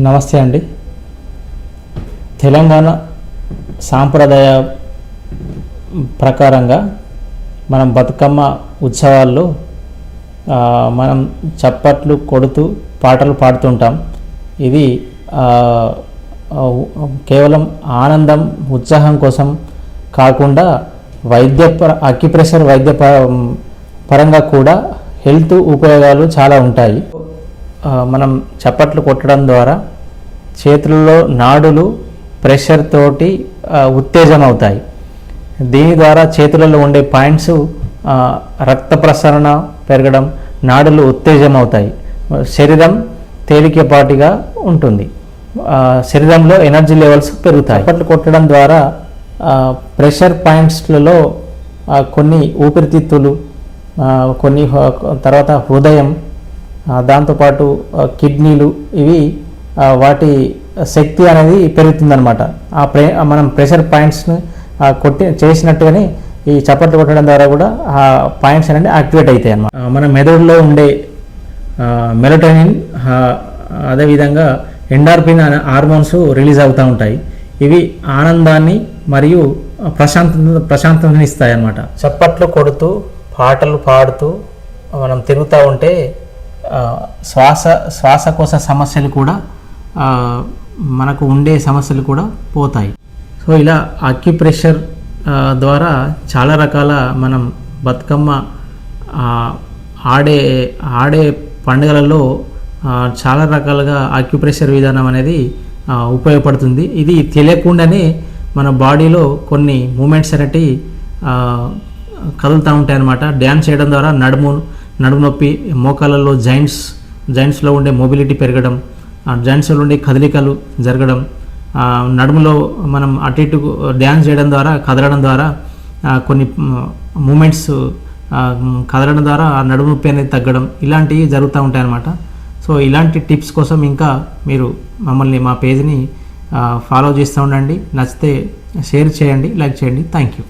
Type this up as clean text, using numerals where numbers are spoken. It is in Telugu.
నమస్తే అండి. తెలంగాణ సాంప్రదాయ ప్రకారంగా మనం బతుకమ్మ ఉత్సవాల్లో మనం చప్పట్లు కొడుతూ పాటలు పాడుతుంటాం. ఇది కేవలం ఆనందం ఉత్సాహం కోసం కాకుండా అక్యుప్రెషర్ వైద్య పరంగా కూడా హెల్త్ ఉపయోగాలు చాలా ఉంటాయి. మనం చప్పట్లు కొట్టడం ద్వారా చేతుల్లో నాడులు ప్రెషర్ తోటి ఉత్తేజం అవుతాయి. దీని ద్వారా చేతులలో ఉండే పాయింట్స్ రక్త ప్రసరణ పెరగడం, నాడులు ఉత్తేజం అవుతాయి, శరీరం తేలికపాటిగా ఉంటుంది, శరీరంలో ఎనర్జీ లెవెల్స్ పెరుగుతాయి. చప్పట్లు కొట్టడం ద్వారా ప్రెషర్ పాయింట్స్లలో కొన్ని ఊపిరితిత్తులు, కొన్ని తర్వాత హృదయం, దాంతోపాటు కిడ్నీలు, ఇవి వాటి శక్తి అనేది పెరుగుతుందన్నమాట. మనం ప్రెషర్ పాయింట్స్ని చేసినట్టుగానే ఈ చప్పట్లు కొట్టడం ద్వారా కూడా ఆ పాయింట్స్ అనేది యాక్టివేట్ అవుతాయి అన్నమాట. మన మెదడులో ఉండే మెలటోనిన్, అదేవిధంగా ఎండార్ఫిన్ అనే హార్మోన్స్ రిలీజ్ అవుతూ ఉంటాయి. ఇవి ఆనందాన్ని మరియు ప్రశాంతతని ఇస్తాయి అన్నమాట. చప్పట్లు కొడుతూ పాటలు పాడుతూ మనం తిరుగుతూ ఉంటే శ్వాసకోశ సమస్యలు కూడా మనకు ఉండే సమస్యలు కూడా పోతాయి. సో ఇలా అక్యుప్రెషర్ ద్వారా చాలా రకాల మనం బతుకమ్మ ఆడే పండుగలలో చాలా రకాలుగా అక్యుప్రెషర్ విధానం అనేది ఉపయోగపడుతుంది. ఇది తెలియకుండానే మన బాడీలో కొన్ని మూమెంట్స్ అనేటివి కదులుతూ ఉంటాయి అన్నమాట. డ్యాన్స్ చేయడం ద్వారా నడుము నొప్పి, మోకాళ్ళలో జాయింట్స్లో ఉండే మొబిలిటీ పెరగడం, జాయింట్స్లో ఉండే కదలికలు జరగడం, నడుములో మనం అటు ఇటు డ్యాన్స్ చేయడం ద్వారా కదలడం ద్వారా కొన్ని మూమెంట్స్ కదలడం ద్వారా ఆ నడుము నొప్పి అనేది తగ్గడం, ఇలాంటివి జరుగుతూ ఉంటాయి అన్నమాట. సో ఇలాంటి టిప్స్ కోసం ఇంకా మీరు మమ్మల్ని మా పేజ్ని ఫాలో చేస్తూ ఉండండి. నచ్చితే షేర్ చేయండి, లైక్ చేయండి. Thank you.